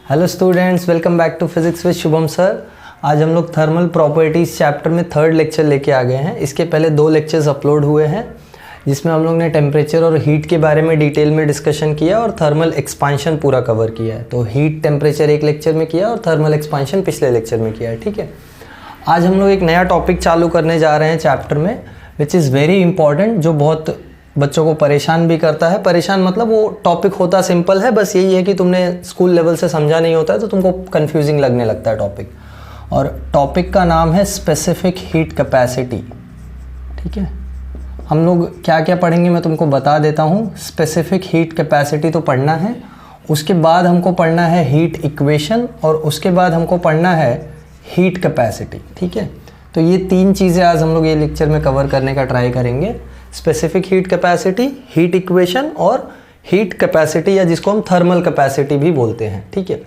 Hello students, welcome back to physics with Shubham sir. आज हम लोग थर्मल प्रॉपर्टीज़ चैप्टर में थर्ड लेक्चर लेके आ गए हैं। इसके पहले 2 लेक्चर्स अपलोड हुए हैं जिसमें हम लोग ने टेम्परेचर और हीट के बारे में डिटेल में डिस्कशन किया और थर्मल एक्सपांशन पूरा कवर किया है। तो हीट टेम्परेचर एक लेक्चर में किया और थर्मल एक्सपांशन पिछले लेक्चर में किया है। ठीक है, आज हम लोग एक नया टॉपिक चालू करने जा रहे हैं चैप्टर में, विच इज़ वेरी इंपॉर्टेंट, जो बहुत बच्चों को परेशान भी करता है। परेशान मतलब वो टॉपिक होता सिंपल है, बस यही है कि तुमने स्कूल लेवल से समझा नहीं होता है तो तुमको कंफ्यूजिंग लगने लगता है टॉपिक। और टॉपिक का नाम है स्पेसिफिक हीट कैपेसिटी। ठीक है, हम लोग क्या क्या पढ़ेंगे मैं तुमको बता देता हूँ। स्पेसिफिक हीट कैपेसिटी तो पढ़ना है, उसके बाद हमको पढ़ना है हीट इक्वेशन और उसके बाद हमको पढ़ना है हीट कैपेसिटी। ठीक है, तो ये 3 चीज़ें आज हम लोग ये लेक्चर में कवर करने का ट्राई करेंगे। Specific heat capacity, heat equation और हीट कैपेसिटी, या जिसको हम थर्मल कैपेसिटी भी बोलते हैं। ठीक है,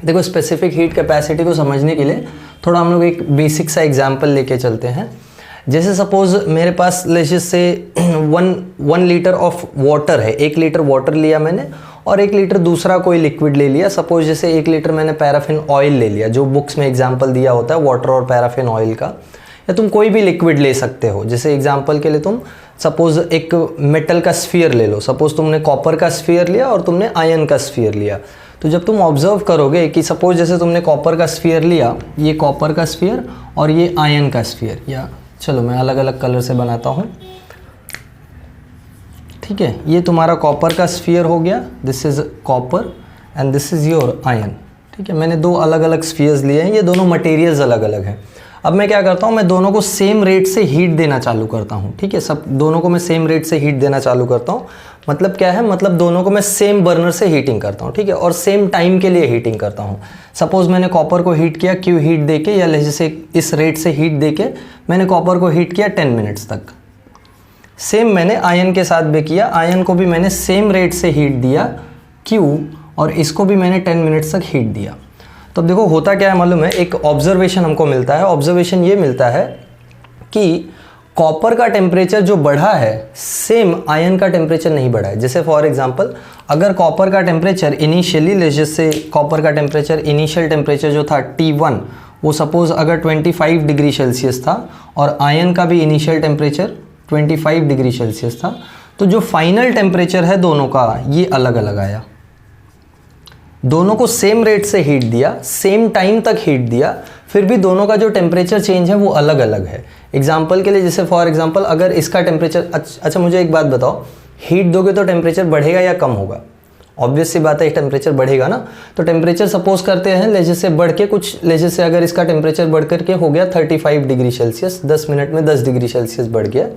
देखो स्पेसिफिक हीट कैपेसिटी को समझने के लिए थोड़ा हम लोग एक बेसिक सा एग्जांपल लेके चलते हैं। जैसे सपोज मेरे पास let's say 1 litre of water है, 1 लीटर वाटर लिया मैंने और 1 लीटर दूसरा कोई लिक्विड ले लिया। सपोज जैसे 1 लीटर मैंने पैराफिन ऑयल ले लिया, जो बुक्स में एग्जांपल दिया होता है वाटर और पैराफिन ऑयल का, या तुम कोई भी लिक्विड ले सकते हो। जैसे एग्जांपल के लिए तुम सपोज एक मेटल का स्फीयर ले लो। सपोज तुमने कॉपर का स्फीयर लिया और तुमने आयन का स्फीयर लिया। तो जब तुम ऑब्जर्व करोगे कि सपोज जैसे तुमने कॉपर का स्फीयर लिया, ये कॉपर का स्फीयर और ये आयन का स्फीयर, या चलो मैं अलग अलग कलर से बनाता हूँ। ठीक है, ये तुम्हारा कॉपर का स्फीयर हो गया, this is copper and this is your ion. ठीक है, मैंने 2 अलग अलग स्फीयर्स लिए हैं, ये दोनों मटेरियल्स अलग अलग हैं। अब मैं क्या करता हूँ, मैं दोनों को सेम रेट से हीट देना चालू करता हूँ। ठीक है, सब दोनों को मैं सेम रेट से हीट देना चालू करता हूँ। मतलब क्या है, मतलब दोनों को मैं सेम बर्नर से हीटिंग करता हूँ। ठीक है, और सेम टाइम के लिए हीटिंग करता हूँ। सपोज मैंने कॉपर को हीट किया क्यू हीट दे के, या जैसे इस रेट से हीट दे के मैंने कॉपर को हीट किया 10 मिनट्स तक। सेम मैंने आयन के साथ भी किया, आयन को भी मैंने सेम रेट से हीट दिया क्यू, और इसको भी मैंने 10 मिनट्स तक हीट दिया। तो अब देखो होता क्या है मालूम है, एक ऑब्जर्वेशन हमको मिलता है। ऑब्जर्वेशन ये मिलता है कि कॉपर का टेम्परेचर जो बढ़ा है सेम आयन का टेम्परेचर नहीं बढ़ा है। जैसे फॉर एग्जांपल अगर कॉपर का टेम्परेचर इनिशियली, जैसे कॉपर का टेम्परेचर इनिशियल टेम्परेचर जो था T1, वो सपोज अगर 25 डिग्री सेल्सियस था और आयन का भी इनिशियल टेम्परेचर 25 डिग्री सेल्सियस था, तो जो फाइनल टेम्परेचर है दोनों का ये अलग अलग आया। दोनों को सेम रेट से हीट दिया, सेम टाइम तक हीट दिया, फिर भी दोनों का जो टेम्परेचर चेंज है वो अलग अलग है। एग्जाम्पल के लिए जैसे फॉर एग्जाम्पल अगर इसका टेम्परेचर, अच्छा मुझे एक बात बताओ, हीट दोगे तो टेम्परेचर बढ़ेगा या कम होगा? ऑब्वियस सी बात है, टेम्परेचर बढ़ेगा ना। तो टेम्परेचर सपोज करते हैं लेजर से बढ़ के कुछ, लेजर से अगर इसका टेम्परेचर बढ़ करके हो गया 35 डिग्री सेल्सियस, 10 मिनट में 10 डिग्री सेल्सियस बढ़ गया,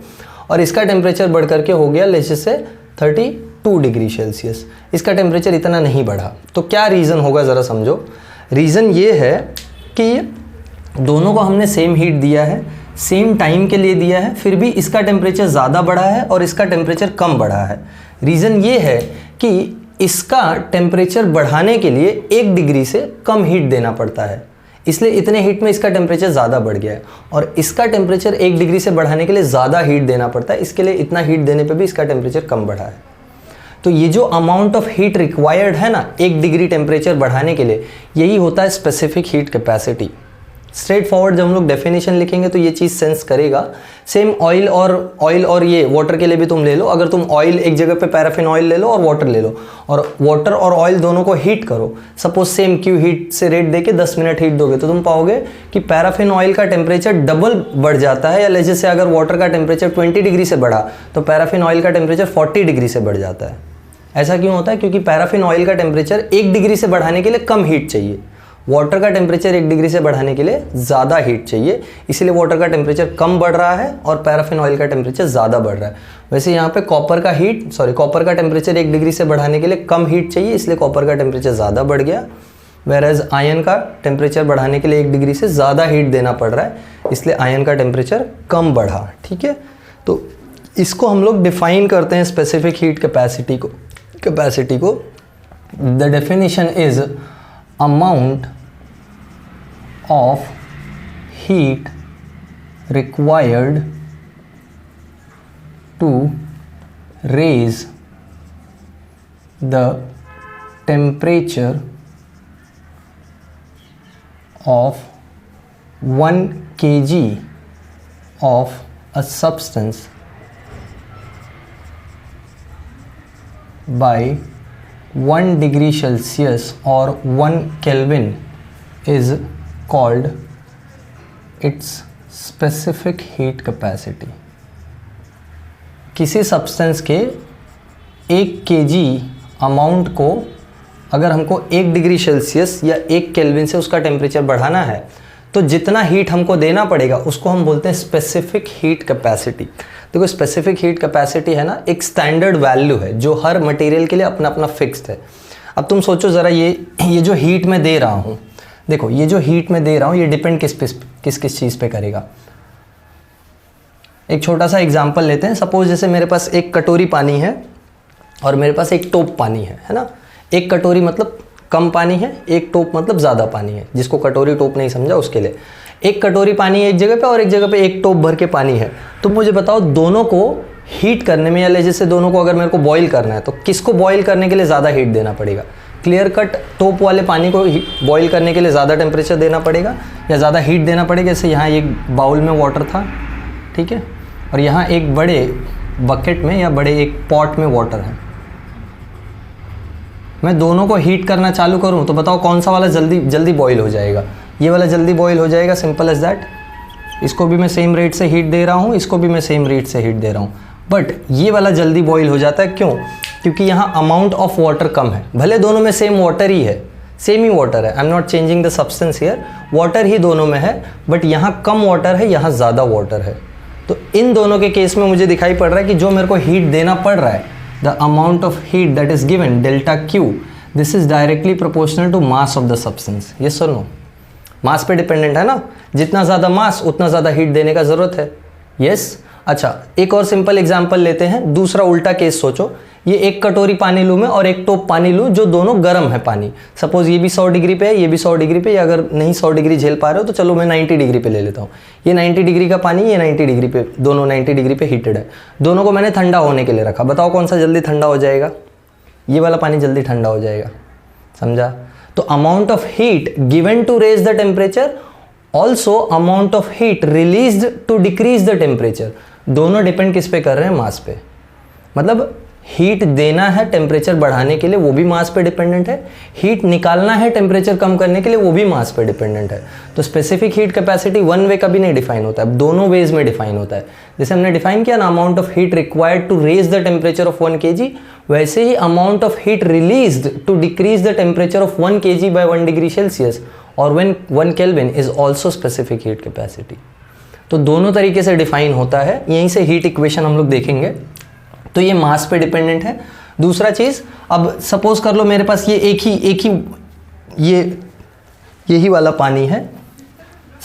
और इसका टेम्परेचर बढ़ करके हो गया लेजर से 32 डिग्री सेल्सियस, इसका टेम्परेचर इतना नहीं बढ़ा। तो क्या रीज़न होगा ज़रा समझो। रीज़न ये है कि दोनों को हमने सेम हीट दिया है, सेम टाइम के लिए दिया है, फिर भी इसका टेम्परेचर ज़्यादा बढ़ा है और इसका टेम्परेचर कम बढ़ा है। रीज़न ये है कि इसका टेम्परेचर बढ़ाने के लिए 1 डिग्री से कम हीट देना पड़ता है, इसलिए इतने हीट में इसका टेम्परेचर ज़्यादा बढ़ गया है, और इसका टेम्परेचर 1 डिग्री से बढ़ाने के लिए ज़्यादा हीट देना पड़ता है, इसके लिए इतना हीट देने पे भी इसका टेम्परेचर कम बढ़ा है। तो ये जो अमाउंट ऑफ हीट रिक्वायर्ड है ना 1 डिग्री टेम्परेचर बढ़ाने के लिए, यही होता है specific heat capacity. Straight forward जब हम लोग डेफिनेशन लिखेंगे तो ये चीज़ सेंस करेगा। सेम ऑयल और ये वाटर के लिए भी तुम ले लो। अगर तुम ऑयल एक जगह पे पैराफिन ऑयल ले लो और वाटर ले लो, और वाटर और ऑयल दोनों को हीट करो, सपोज सेम क्यू हीट से रेट देके 10 मिनट हीट दोगे, तो तुम पाओगे कि पैराफिन ऑयल का टेम्परेचर डबल बढ़ जाता है। या जैसे अगर वाटर का टेम्परेचर 20 डिग्री से बढ़ा तो पैराफिन ऑयल का टेम्परेचर 40 डिग्री से बढ़ जाता है। ऐसा क्यों होता है? क्योंकि पैराफिन ऑयल का टेम्परेचर 1 डिग्री से बढ़ाने के लिए कम हीट चाहिए, वाटर का टेम्परेचर 1 डिग्री से बढ़ाने के लिए ज़्यादा हीट चाहिए, इसीलिए वाटर का टेम्परेचर कम बढ़ रहा है और पैराफिन ऑयल का टेम्परेचर ज़्यादा बढ़ रहा है। वैसे यहाँ पे कॉपर का टेम्परेचर 1 डिग्री से बढ़ाने के लिए कम हीट चाहिए, इसलिए कॉपर का टेम्परेचर ज़्यादा बढ़ गया। वेरएज आयन का टेम्परेचर बढ़ाने के लिए 1 डिग्री से ज़्यादा हीट देना पड़ रहा है, इसलिए आयन का टेम्परेचर कम बढ़ा। ठीक है, तो इसको हम लोग डिफाइन करते हैं स्पेसिफिक हीट कैपेसिटी को। The definition is amount of heat required to raise the temperature of 1 kg of a substance by 1 degree Celsius or 1 Kelvin is called its specific heat capacity. किसी substance के 1 kg amount को अगर हमको 1 degree Celsius या 1 kelvin से उसका temperature बढ़ाना है तो जितना हीट हमको देना पड़ेगा उसको हम बोलते हैं स्पेसिफिक हीट कैपेसिटी। देखो स्पेसिफिक हीट कैपेसिटी है ना, एक स्टैंडर्ड वैल्यू है जो हर मटेरियल के लिए अपना अपना फिक्स्ड है। अब तुम सोचो ज़रा, ये जो हीट मैं दे रहा हूँ, देखो ये जो हीट मैं दे रहा हूँ ये डिपेंड किस चीज़ पे करेगा। एक छोटा सा एग्जांपल लेते हैं। सपोज जैसे मेरे पास एक कटोरी पानी है और मेरे पास एक टोप पानी है ना। एक कटोरी मतलब कम पानी है, एक टोप मतलब ज़्यादा पानी है। जिसको कटोरी टोप नहीं समझा उसके लिए, एक कटोरी पानी है एक जगह पे और एक जगह पे एक टोप भर के पानी है। तो मुझे बताओ दोनों को हीट करने में, या ले जैसे दोनों को अगर मेरे को बॉईल करना है तो किसको बॉईल करने के लिए ज़्यादा हीट देना पड़ेगा? क्लियर कट टोप वाले पानी को बॉईल करने के लिए ज़्यादा टेम्परेचर देना पड़ेगा या ज़्यादा हीट देना पड़ेगा। जैसे यहाँ एक बाउल में वाटर था, ठीक है, और यहाँ एक बड़े बकेट में या बड़े एक पॉट में वाटर है। मैं दोनों को हीट करना चालू करूं तो बताओ कौन सा वाला जल्दी बॉईल हो जाएगा? ये वाला जल्दी बॉईल हो जाएगा, सिंपल एज दैट। इसको भी मैं सेम रेट से हीट दे रहा हूं, इसको भी मैं सेम रेट से हीट दे रहा हूं, बट ये वाला जल्दी बॉईल हो जाता है। क्यों? क्योंकि यहाँ अमाउंट ऑफ वाटर कम है। भले दोनों में सेम वाटर ही है, सेम ही वाटर है, I am not changing the substance here, water ही दोनों में है, बट यहाँ कम वाटर है, यहाँ ज़्यादा वाटर है। तो इन दोनों के केस में मुझे दिखाई पड़ रहा है कि जो मेरे को हीट देना पड़ रहा है, the amount of heat that is given delta Q, this is directly proportional to mass of the substance. Yes or no? मास पे डिपेंडेंट है ना, जितना ज़्यादा मास उतना ज़्यादा हीट देने का ज़रूरत है। यस अच्छा, एक और सिंपल एग्जांपल लेते हैं। दूसरा उल्टा केस सोचो, ये एक कटोरी पानी लूँ मैं और एक टोप पानी लूँ जो दोनों गर्म है पानी। सपोज ये भी 100 डिग्री पे है, ये भी 100 डिग्री पे, या अगर नहीं 100 डिग्री झेल पा रहे हो तो चलो मैं 90 डिग्री पे ले लेता हूँ। ये 90 डिग्री का पानी, ये 90 डिग्री पे, दोनों 90 डिग्री पे हीटेड है। दोनों को मैंने ठंडा होने के लिए रखा। बताओ कौन सा जल्दी ठंडा हो जाएगा? ये वाला पानी जल्दी ठंडा हो जाएगा। समझा? तो amount of heat given to raise the temperature, also amount of heat released to decrease the temperature, दोनों डिपेंड किस पे कर रहे हैं? मास पे। मतलब हीट देना है टेम्परेचर बढ़ाने के लिए, वो भी मास पे डिपेंडेंट है। हीट निकालना है टेम्परेचर कम करने के लिए, वो भी मास पे डिपेंडेंट है। तो specific heat capacity one way कभी नहीं डिफाइन होता है, दोनों वेज में डिफाइन होता है। जैसे हमने डिफाइन किया ना, amount of heat required to raise the temperature of 1 kg, वैसे ही amount of heat released to decrease the temperature of 1 kg by 1 degree Celsius और 1 kelvin is also specific heat capacity. तो दोनों तरीके से डिफाइन होता है। यहीं से हीट इक्वेशन हम लोग देखेंगे। तो ये मास पे डिपेंडेंट है। दूसरा चीज़, अब सपोज कर लो मेरे पास ये एक ही यही वाला पानी है।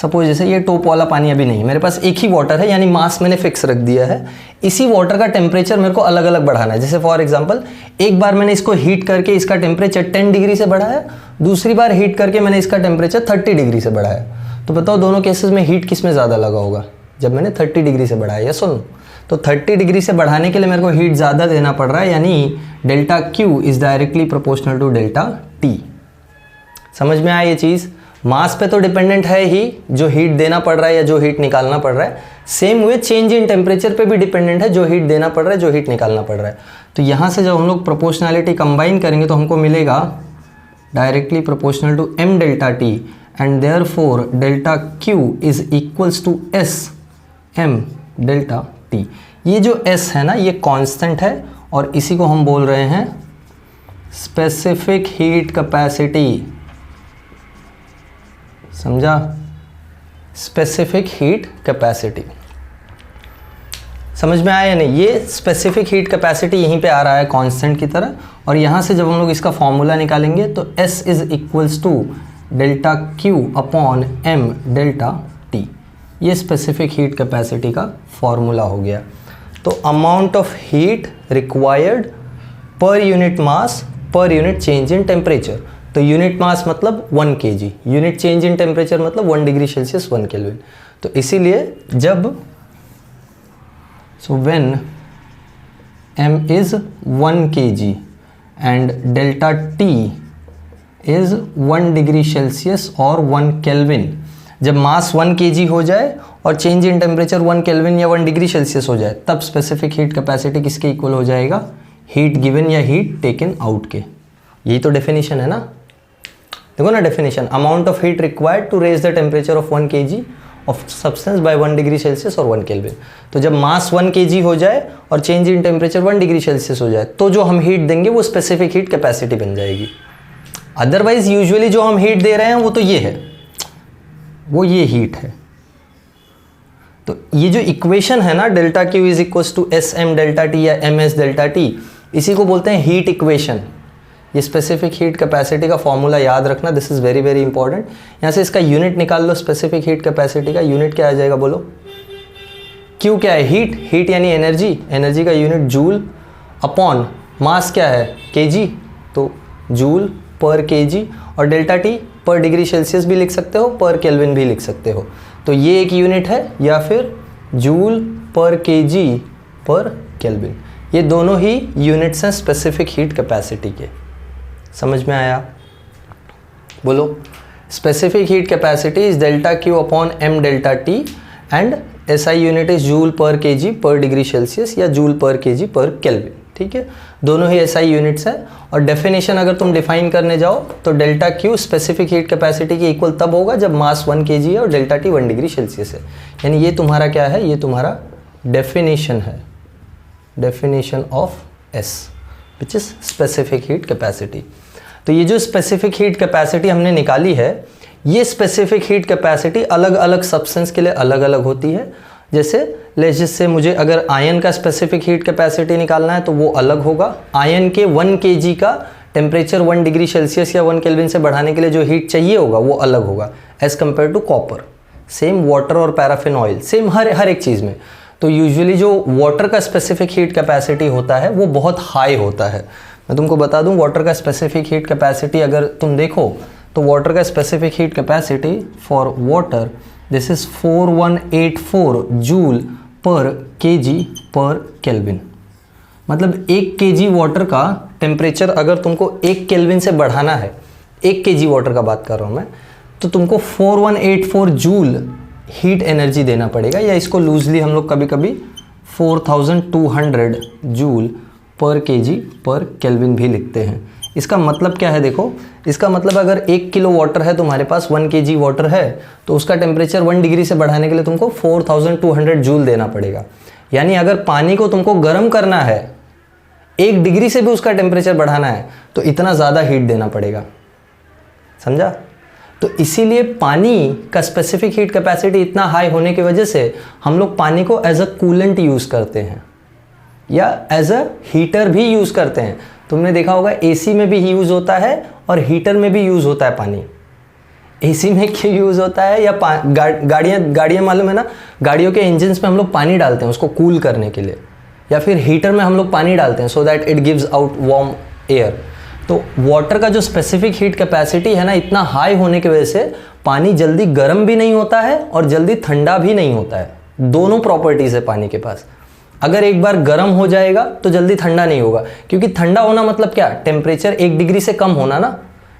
सपोज जैसे ये टोप वाला पानी अभी नहीं, मेरे पास एक ही वाटर है, यानी मास मैंने फिक्स रख दिया है। इसी वाटर का टेम्परेचर मेरे को अलग अलग बढ़ाना है। जैसे फॉर एग्जांपल, एक बार मैंने इसको हीट करके इसका टेम्परेचर 10 डिग्री से बढ़ाया, दूसरी बार हीट करके मैंने इसका टेम्परेचर 30 डिग्री से बढ़ाया। तो बताओ दोनों केसेस में हीट किस में ज़्यादा लगा होगा? जब मैंने 30 डिग्री से बढ़ाया। या सुनो, तो 30 डिग्री से बढ़ाने के लिए मेरे को हीट ज़्यादा देना पड़ रहा है, यानी delta Q is directly proportional to delta T। समझ में आया ये चीज़? मास पे तो डिपेंडेंट है ही, जो हीट देना पड़ रहा है या जो हीट निकालना पड़ रहा है। Same way change in temperature पे भी डिपेंडेंट है, जो हीट देना पड़ रहा है, जो हीट निकालना पड़ रहा है। तो यहाँ से जब हम लोग प्रोपोर्शनैलिटी कंबाइन करेंगे तो हमको मिलेगा directly proportional to m delta T, and therefore delta Q is equals to S m delta T। ये जो S है ना, ये कांस्टेंट है और इसी को हम बोल रहे हैं स्पेसिफिक हीट कैपेसिटी। समझा? स्पेसिफिक हीट कैपेसिटी समझ में आया या नहीं? ये स्पेसिफिक हीट कैपेसिटी यहीं पे आ रहा है कांस्टेंट की तरह, और यहाँ से जब हम लोग इसका फॉर्मूला निकालेंगे तो S is equals to delta Q upon m delta T। ये स्पेसिफिक हीट कैपेसिटी का फॉर्मूला हो गया। तो amount of heat required per unit mass per unit change in temperature. तो यूनिट मास मतलब 1 kg, unit change in temperature मतलब 1 degree Celsius 1 kelvin. तो इसीलिए जब when m is 1 kg and delta T is 1 degree Celsius और 1 kelvin. जब मास 1 kg हो जाए और चेंज इन टेम्परेचर 1 केल्विन या 1 डिग्री सेल्सियस हो जाए, तब स्पेसिफिक हीट कैपेसिटी किसके इक्वल हो जाएगा? हीट गिवन या हीट टेकन आउट के। यही तो डेफिनेशन है ना। देखो ना definition, amount of heat required to raise the temperature of 1 kg of substance by 1 degree Celsius और 1 केल्विन। तो जब मास 1 kg हो जाए और change in temperature 1 degree Celsius हो जाए, तो जो हम हीट देंगे वो स्पेसिफिक हीट कैपेसिटी बन जाएगी। अदरवाइज यूजुअली जो हम हीट दे रहे हैं वो तो ये है, वो ये हीट है। तो ये जो इक्वेशन है ना, delta Q is equal to S M delta T या एम एस डेल्टा टी, इसी को बोलते हैं हीट इक्वेशन। ये स्पेसिफिक हीट कैपेसिटी का फॉर्मूला याद रखना, this is very very important. यहाँ से इसका यूनिट निकाल लो, स्पेसिफिक हीट कैपेसिटी का यूनिट क्या आ जाएगा बोलो? क्यू क्या है? हीट। हीट यानी एनर्जी, एनर्जी का यूनिट जूल अपॉन मास क्या है? केजी, तो जूल पर केजी। और डेल्टा टी पर डिग्री सेल्सियस भी लिख सकते हो, पर केल्विन भी लिख सकते हो। तो ये एक यूनिट है, या फिर joule per kg per kelvin. ये दोनों ही यूनिट्स हैं स्पेसिफिक हीट कैपेसिटी के। समझ में आया? बोलो। Specific heat capacity is delta Q upon M delta T and SI unit is joule per kg per degree Celsius या joule per kg per kelvin. ठीक है, दोनों ही एसआई यूनिट्स हैं। और डेफिनेशन अगर तुम डिफाइन करने जाओ तो delta Q specific heat capacity के इक्वल तब होगा जब मास 1 kg है और डेल्टा टी 1 डिग्री सेल्सियस है। यानी ये तुम्हारा क्या है? ये तुम्हारा डेफिनेशन है, definition of S which is specific heat capacity. तो ये जो स्पेसिफिक हीट कैपेसिटी हमने निकाली है, ये स्पेसिफिक हीट कैपेसिटी अलग अलग सब्सटेंस के लिए अलग अलग होती है। जैसे जिससे मुझे अगर आयन का स्पेसिफिक हीट कैपेसिटी निकालना है तो वो अलग होगा। आयन के 1 kg का टेम्परेचर 1 डिग्री सेल्सियस या 1 केल्विन से बढ़ाने के लिए जो हीट चाहिए होगा वो अलग होगा as compared to copper. Same water और पैराफिन ऑयल, सेम हर एक चीज़ में। तो यूजुअली जो वाटर का स्पेसिफिक हीट कैपेसिटी होता है वो बहुत हाई होता है। मैं तुमको बता दूं, वाटर का स्पेसिफिक हीट कैपेसिटी अगर तुम देखो तो वाटर का specific heat capacity for water this is 4184 joule per kg per kelvin. मतलब 1 kg वाटर का टेम्परेचर अगर तुमको 1 केल्विन से बढ़ाना है, 1 kg वाटर का बात कर रहा हूँ मैं, तो तुमको 4184 जूल हीट एनर्जी देना पड़ेगा, या इसको लूजली हम लोग कभी कभी 4200 joule per kg per kelvin भी लिखते हैं। इसका मतलब क्या है? देखो, इसका मतलब अगर 1 किलो वाटर है तुम्हारे पास, 1 kg वाटर है, तो उसका टेम्परेचर 1 डिग्री से बढ़ाने के लिए तुमको 4200 जूल देना पड़ेगा। यानी अगर पानी को तुमको गर्म करना है, 1 डिग्री से भी उसका टेम्परेचर बढ़ाना है, तो इतना ज़्यादा हीट देना पड़ेगा। समझा? तो इसीलिए पानी का स्पेसिफिक हीट कैपेसिटी इतना हाई होने की वजह से हम लोग पानी को एज अ कूलेंट यूज़ करते हैं या एज अ हीटर भी यूज़ करते हैं। तुमने देखा होगा एसी में भी यूज़ होता है और हीटर में भी यूज़ होता है पानी। एसी में क्यों यूज़ होता है? या गाड़ियाँ मालूम है ना, गाड़ियों के इंजन्स में हम लोग पानी डालते हैं उसको कूल करने के लिए, या फिर हीटर में हम लोग पानी डालते हैं so that it gives out warm air. तो वाटर का जो स्पेसिफिक हीट कैपेसिटी है ना, इतना हाई होने की वजह से पानी जल्दी गर्म भी नहीं होता है और जल्दी ठंडा भी नहीं होता है। दोनों प्रॉपर्टीज़ है पानी के पास। अगर एक बार गर्म हो जाएगा तो जल्दी ठंडा नहीं होगा, क्योंकि ठंडा होना मतलब क्या? टेम्परेचर 1 डिग्री से कम होना ना।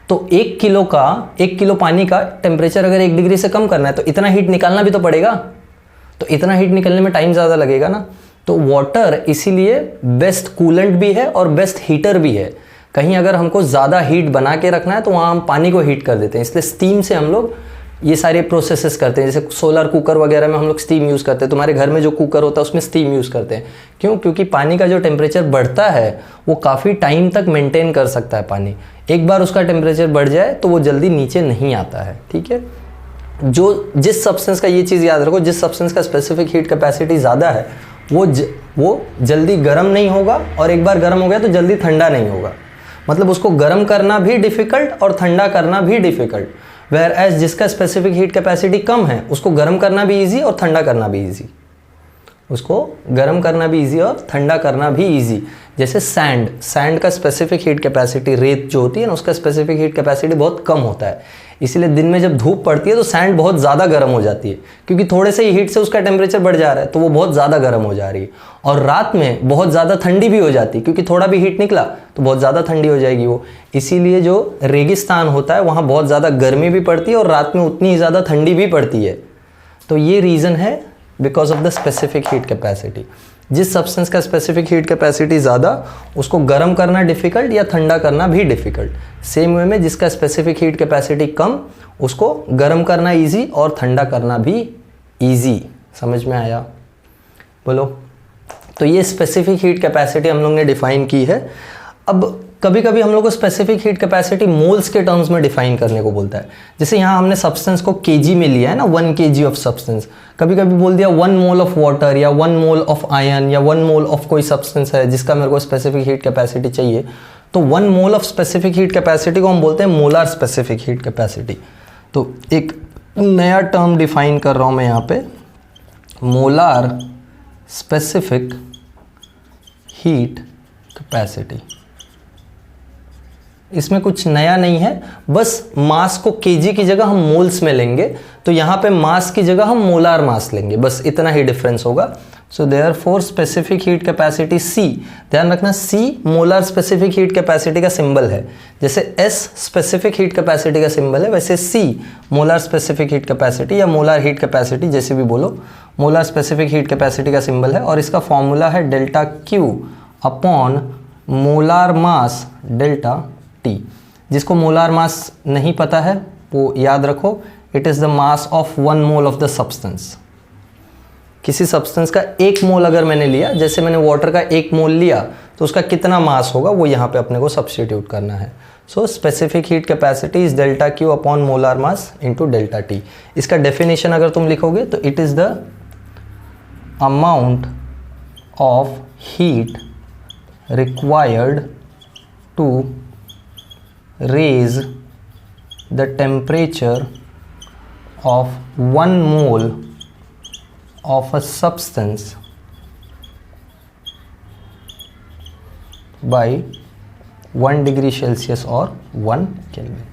तो 1 किलो पानी का टेम्परेचर अगर 1 डिग्री से कम करना है तो इतना हीट निकालना भी तो पड़ेगा। तो इतना हीट निकलने में टाइम ज़्यादा लगेगा ना। तो वाटर इसीलिए बेस्ट कूलेंट भी है और बेस्ट हीटर भी है। कहीं अगर हमको ज़्यादा हीट बना के रखना है तो वहाँ हम पानी को हीट कर देते हैं, इसलिए स्टीम से हम लोग ये सारे प्रोसेसेस करते हैं। जैसे सोलर कुकर वगैरह में हम लोग स्टीम यूज़ करते हैं। तुम्हारे घर में जो कुकर होता है उसमें स्टीम यूज़ करते हैं। क्यों? क्योंकि पानी का जो टेम्परेचर बढ़ता है वो काफ़ी टाइम तक मेंटेन कर सकता है पानी। एक बार उसका टेम्परेचर बढ़ जाए तो वो जल्दी नीचे नहीं आता है। ठीक है, जिस सब्सटेंस का, ये चीज़ याद रखो, जिस सब्सटेंस का स्पेसिफिक हीट कैपेसिटी ज़्यादा है वो जल्दी गर्म नहीं होगा, और एक बार गर्म हो गया तो जल्दी ठंडा नहीं होगा। मतलब उसको गर्म करना भी डिफ़िकल्ट और ठंडा करना भी डिफ़िकल्ट। वेयर एज जिसका स्पेसिफिक हीट कैपेसिटी कम है उसको गर्म करना भी ईजी और ठंडा करना भी ईजी। उसको गर्म करना भी इजी और ठंडा करना भी इजी। जैसे सैंड का स्पेसिफिक हीट कैपेसिटी, रेत जो होती है ना उसका स्पेसिफिक हीट कैपेसिटी बहुत कम होता है, इसलिए दिन में जब धूप पड़ती है तो सैंड बहुत ज़्यादा गर्म हो जाती है, क्योंकि थोड़े से ही हीट से उसका टेम्परेचर बढ़ जा रहा है तो वो बहुत ज़्यादा गर्म हो जा रही है। और रात में बहुत ज़्यादा ठंडी भी हो जाती है, क्योंकि थोड़ा भी हीट निकला तो बहुत ज़्यादा ठंडी हो जाएगी वो। इसीलिए जो रेगिस्तान होता है वहाँ बहुत ज़्यादा गर्मी भी पड़ती है और रात में उतनी ही ज़्यादा ठंडी भी पड़ती है। तो ये रीज़न है because of the specific heat capacity. जिस सब्सटेंस का स्पेसिफिक हीट कैपेसिटी ज़्यादा उसको गर्म करना डिफ़िकल्ट या ठंडा करना भी डिफ़िकल्ट। सेम वे में जिसका स्पेसिफिक हीट कैपेसिटी कम उसको गर्म करना इजी और ठंडा करना भी इजी। समझ में आया? बोलो। तो ये स्पेसिफिक हीट कैपेसिटी हम लोग ने डिफ़ाइन की है। अब कभी कभी हम लोग को स्पेसिफिक हीट कैपेसिटी मोल्स के टर्म्स में डिफाइन करने को बोलता है। जैसे यहाँ हमने सब्सटेंस को केजी में लिया है ना, 1 kg ऑफ सब्सटेंस। कभी कभी बोल दिया 1 मोल ऑफ वाटर या 1 मोल ऑफ आयरन या 1 मोल ऑफ कोई सब्सटेंस है जिसका मेरे को स्पेसिफिक हीट कैपेसिटी चाहिए, तो 1 mole of specific heat capacity को हम बोलते हैं मोलार स्पेसिफिक हीट कैपेसिटी। तो एक नया टर्म डिफाइन कर रहा हूँ मैं यहाँ पे, मोलार स्पेसिफिक हीट कैपेसिटी। इसमें कुछ नया नहीं है, बस मास को केजी की जगह हम मोल्स में लेंगे, तो यहाँ पे मास की जगह हम मोलार मास लेंगे, बस इतना ही डिफरेंस होगा। So therefore specific heat capacity C, ध्यान रखना C molar specific heat capacity का सिंबल है। जैसे S स्पेसिफिक हीट कैपेसिटी का सिंबल है, वैसे C molar specific heat capacity या मोलार हीट कैपेसिटी जैसे भी बोलो, मोलार स्पेसिफिक हीट कैपेसिटी का सिंबल है। और इसका फॉर्मूला है delta Q upon molar mass delta T। जिसको मोलार मास नहीं पता है वो याद रखो, it is the mass of 1 mole of the substance. किसी सब्सटेंस का 1 मोल अगर मैंने लिया, जैसे मैंने वाटर का 1 मोल लिया, तो उसका कितना मास होगा वो यहाँ पे अपने को सब्स्टिट्यूट करना है। So specific heat capacity is delta Q upon molar mass into delta T। इसका डेफिनेशन अगर तुम लिखोगे तो it is the amount of heat required to raise the temperature of 1 mole of a substance by 1 degree Celsius और 1 kelvin.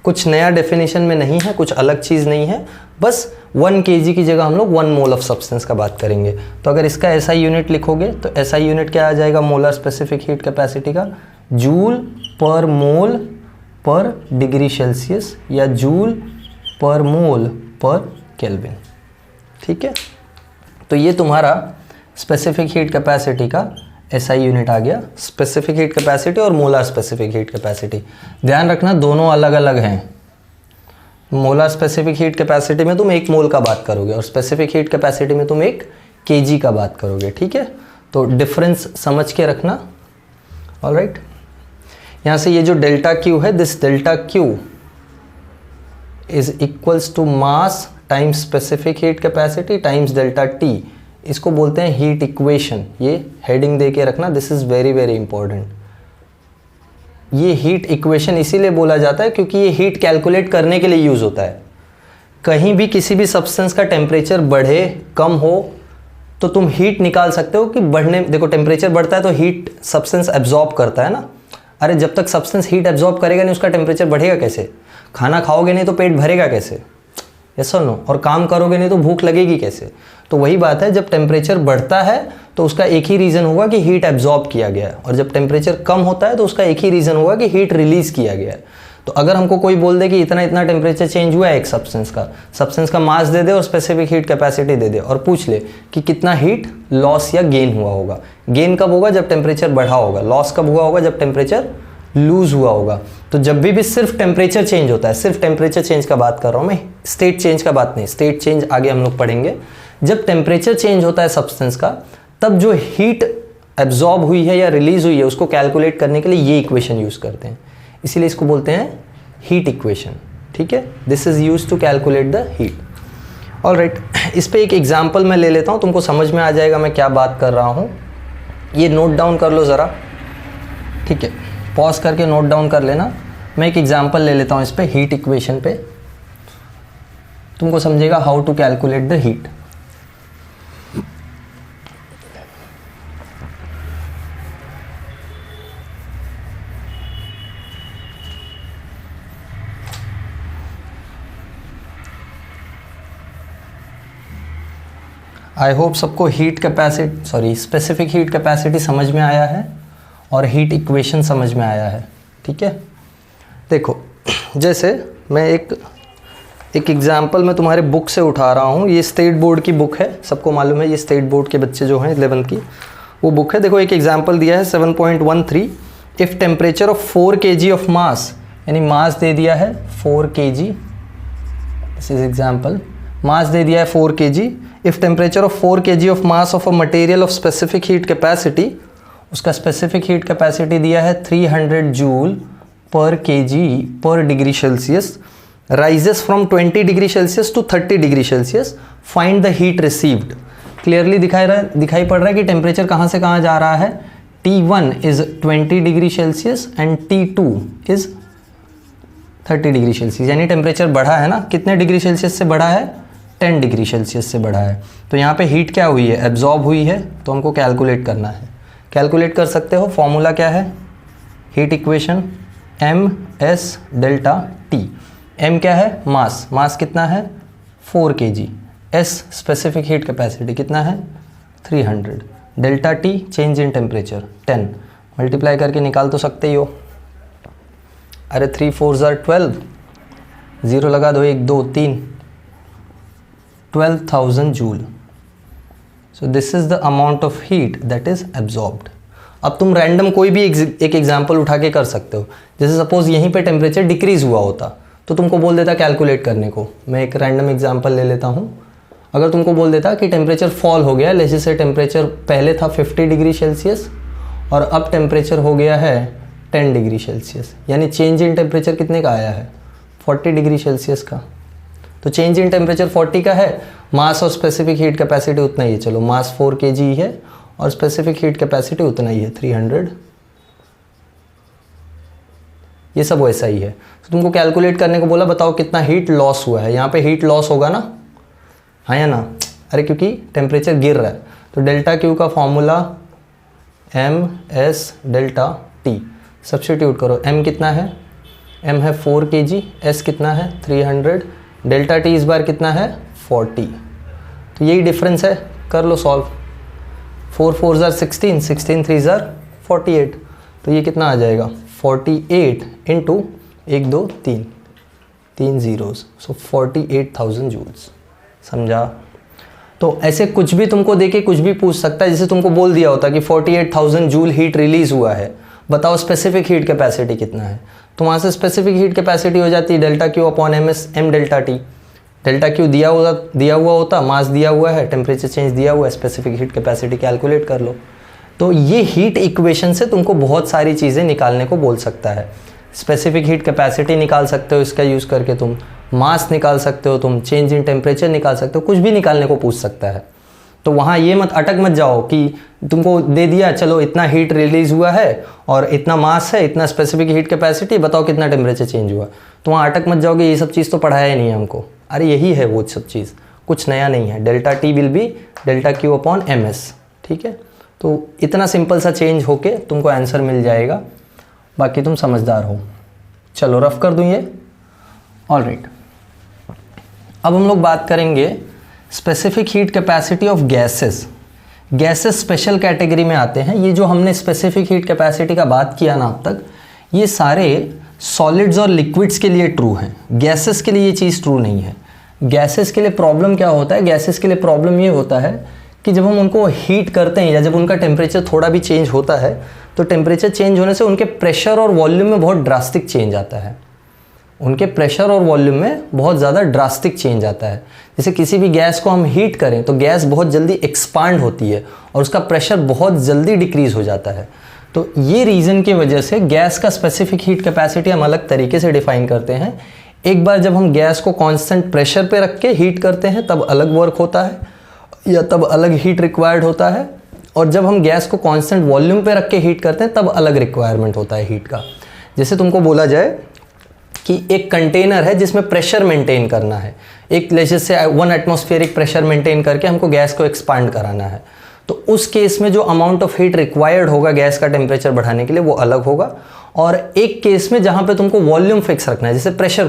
कुछ नया definition में नहीं है, कुछ अलग चीज़ नहीं है, बस 1 kg की जगह हम लोग 1 मोल ऑफ सब्सटेंस का बात करेंगे। तो अगर इसका SI यूनिट लिखोगे तो SI यूनिट क्या आ जाएगा मोलर स्पेसिफिक हीट कैपेसिटी का, जूल पर मोल पर डिग्री सेल्सियस या जूल पर मोल पर केल्विन। ठीक है, तो ये तुम्हारा स्पेसिफिक हीट कैपेसिटी का SI यूनिट आ गया। स्पेसिफिक हीट कैपेसिटी और मोलार स्पेसिफिक हीट कैपेसिटी, ध्यान रखना दोनों अलग अलग हैं। मोलार स्पेसिफिक हीट कैपेसिटी में तुम 1 मोल का बात करोगे और स्पेसिफिक हीट कैपेसिटी में तुम 1 kg का बात करोगे। ठीक है, तो डिफरेंस समझ के रखना। ऑलराइट, यहाँ से ये जो डेल्टा Q है, this delta Q is equals to mass times specific heat capacity times delta T। इसको बोलते हैं हीट इक्वेशन। ये हेडिंग दे के रखना, this is very very important. ये हीट इक्वेशन इसीलिए बोला जाता है क्योंकि ये हीट कैलकुलेट करने के लिए यूज होता है। कहीं भी किसी भी सब्सटेंस का टेम्परेचर बढ़े कम हो तो तुम हीट निकाल सकते हो कि बढ़ने, देखो टेम्परेचर बढ़ता है तो हीट सब्सटेंस एब्जॉर्ब करता है ना। अरे जब तक सब्सटेंस हीट एब्जॉर्ब करेगा नहीं उसका टेम्परेचर बढ़ेगा कैसे? खाना खाओगे नहीं तो पेट भरेगा कैसे? यस और नो? और काम करोगे नहीं तो भूख लगेगी कैसे? तो वही बात है, जब टेम्परेचर बढ़ता है तो उसका एक ही रीज़न होगा कि हीट एब्जॉर्ब किया गया है, और जब टेम्परेचर कम होता है तो उसका एक ही रीज़न होगा कि हीट रिलीज किया गया है। तो अगर हमको कोई बोल दे कि इतना इतना टेम्परेचर चेंज हुआ है एक सब्सटेंस का मास दे दे और स्पेसिफिक हीट कैपेसिटी दे दे और पूछ ले कि कितना हीट लॉस या गेन हुआ होगा। गेन कब होगा? जब टेम्परेचर बढ़ा होगा। लॉस कब हुआ होगा? जब टेम्परेचर लूज हुआ होगा। तो जब भी सिर्फ टेम्परेचर चेंज होता है, सिर्फ टेम्परेचर चेंज का बात कर रहा हूँ मैं, स्टेट चेंज का बात नहीं। स्टेट चेंज आगे हम लोग पढ़ेंगे। जब टेम्परेचर चेंज होता है सब्सटेंस का, तब जो हीट एब्जॉर्ब हुई है या रिलीज हुई है उसको कैलकुलेट करने के लिए ये इक्वेशन यूज करते हैं, इसीलिए इसको बोलते हैं हीट इक्वेशन। ठीक है, this is use to calculate the heat. Alright, इस पे एक एग्जांपल मैं ले लेता हूँ, तुमको समझ में आ जाएगा मैं क्या बात कर रहा हूँ। ये नोट डाउन कर लो ज़रा, ठीक है, पॉज करके नोट डाउन कर लेना। मैं एक एग्जांपल ले लेता हूँ इस पे, हीट इक्वेशन पे, तुमको समझेगा how to calculate the heat. I hope सबको स्पेसिफिक हीट कैपेसिटी समझ में आया है और हीट इक्वेशन समझ में आया है। ठीक है, देखो जैसे मैं एक एग्जाम्पल मैं तुम्हारे बुक से उठा रहा हूँ। ये स्टेट बोर्ड की बुक है, सबको मालूम है ये स्टेट बोर्ड के बच्चे जो हैं 11th की वो बुक है। देखो एक एग्जाम्पल दिया है 7.13, if temperature of 4 kg of mass, यानी मास दे दिया है 4 kg, this is example, mass दे दिया है 4 kg। If temperature of 4 kg of mass of a material of specific heat capacity, उसका स्पेसिफिक हीट कैपेसिटी दिया है 300 joule per kg per degree celsius, rises from 20 degree celsius to 30 degree celsius, find the heat received. Clearly दिखाई पड़ रहा है कि temperature कहाँ से कहाँ जा रहा है। T1 is 20 degree Celsius and T2 is 30 degree Celsius, यानी टेम्परेचर बढ़ा है ना, कितने डिग्री सेल्सियस से बढ़ा है, 10 डिग्री सेल्सियस से बढ़ा है। तो यहाँ पे हीट क्या हुई है, एब्जॉर्ब हुई है, तो हमको कैलकुलेट करना है। कैलकुलेट कर सकते हो, फॉर्मूला क्या है, heat equation MS delta T। M क्या है, मास कितना है 4 kg, S specific heat capacity कितना है 300, delta T change in temperature 10, multiply करके निकाल तो सकते ही हो। अरे 3 4 12, 0 लगा दो, 1 2 3, 12,000 joule. So this is the amount of heat that is absorbed. अब तुम रैंडम कोई भी एक एग्जाम्पल उठा के कर सकते हो। जैसे सपोज यहीं पे टेम्परेचर डिक्रीज हुआ होता तो तुमको बोल देता कैलकुलेट करने को। मैं एक रैंडम एग्जाम्पल ले लेता हूँ। अगर तुमको बोल देता कि टेम्परेचर फॉल हो गया, जैसे से टेम्परेचर पहले था 50 डिग्री सेल्सियस और अब टेम्परेचर हो गया है 10 डिग्री सेल्सियस, यानी चेंज इन टेम्परेचर कितने का आया है 40 डिग्री सेल्सियस का। तो चेंज इन टेम्परेचर 40 का है, मास और स्पेसिफिक हीट कैपेसिटी उतना ही है। चलो मास 4 kg है और स्पेसिफिक हीट कैपेसिटी उतना ही है 300, ये सब वैसा ही है। तो तुमको कैलकुलेट करने को बोला, बताओ कितना हीट लॉस हुआ है। यहाँ पे हीट लॉस होगा ना, हाँ या ना, अरे क्योंकि टेम्परेचर गिर रहा है। तो डेल्टा क्यू का formula MS delta T, substitute करो। M कितना है, M है 4 kg, S कितना है 300, डेल्टा T इस बार कितना है 40। तो यही डिफरेंस है, कर लो सॉल्व। 4 4 16, 16 3 48, तो ये कितना आ जाएगा 48 इंटू 1 2 3 3 जीरोस, सो 48,000 जूल्स। समझा? तो ऐसे कुछ भी तुमको देके कुछ भी पूछ सकता है। जैसे तुमको बोल दिया होता कि 48,000 जूल हीट रिलीज हुआ है, बताओ स्पेसिफिक हीट कैपेसिटी कितना है। तो वहाँ से स्पेसिफिक हीट कैपेसिटी हो जाती है delta Q upon MS M delta T। Delta Q दिया हुआ होता, मास दिया हुआ है, टेम्परेचर चेंज दिया हुआ है, स्पेसिफिक हीट कैपेसिटी कैलकुलेट कर लो। तो ये हीट इक्वेशन से तुमको बहुत सारी चीज़ें निकालने को बोल सकता है। स्पेसिफिक हीट कैपेसिटी निकाल सकते हो इसका यूज़ करके, तुम मास निकाल सकते हो, तुम चेंज इन टेम्परेचर निकाल सकते हो, कुछ भी निकालने को पूछ सकता है। तो वहाँ ये मत अटक मत जाओ कि तुमको दे दिया चलो इतना हीट रिलीज हुआ है और इतना मास है, इतना स्पेसिफिक हीट कैपेसिटी, बताओ कितना टेम्परेचर चेंज हुआ। तो वहाँ अटक मत जाओगे, ये सब चीज़ तो पढ़ाया ही नहीं है हमको। अरे यही है वो सब चीज़, कुछ नया नहीं है। Delta T will be delta Q upon MS, ठीक है। तो इतना सिंपल सा चेंज होके तुमको आंसर मिल जाएगा, बाकी तुम समझदार हो। चलो रफ कर दूँ ये, ऑलराइट। अब हम लोग बात करेंगे specific heat capacity of gases. Gases special category में आते हैं। ये जो हमने स्पेसिफिक हीट कैपेसिटी का बात किया ना अब तक, ये सारे सॉलिड्स और लिक्विड्स के लिए ट्रू हैं, गैसेस के लिए ये चीज़ ट्रू नहीं है। गैसेस के लिए प्रॉब्लम क्या होता है, गैसेस के लिए प्रॉब्लम ये होता है कि जब हम उनको हीट करते हैं या जब उनका टेम्परेचर थोड़ा भी चेंज होता है तो टेम्परेचर चेंज होने से उनके प्रेशर और वॉल्यूम में बहुत ड्रास्टिक चेंज आता है। उनके प्रेशर और वॉल्यूम में बहुत ज़्यादा ड्रास्टिक चेंज आता है। जैसे किसी भी गैस को हम हीट करें तो गैस बहुत जल्दी एक्सपांड होती है और उसका प्रेशर बहुत जल्दी डिक्रीज़ हो जाता है। तो ये रीज़न की वजह से गैस का स्पेसिफिक हीट कैपेसिटी हम अलग तरीके से डिफाइन करते हैं। एक बार जब हम गैस को कांस्टेंट प्रेशर पे रख के हीट करते हैं तब अलग वर्क होता है या तब अलग हीट रिक्वायर्ड होता है, और जब हम गैस को कांस्टेंट वॉल्यूम पे रख के हीट करते हैं तब अलग रिक्वायरमेंट होता है हीट का। जैसे तुमको बोला जाए कि एक कंटेनर है जिसमें प्रेशर मेंटेन करना है, एक जैसे 1 एटमॉस्फेरिक प्रेशर मेंटेन करके हमको गैस को एक्सपांड कराना है, तो उस केस में जो अमाउंट ऑफ हीट रिक्वायर्ड होगा गैस का टेम्परेचर बढ़ाने के लिए वो अलग होगा, और एक केस में जहाँ पे तुमको वॉल्यूम फिक्स रखना है, जैसे प्रेशर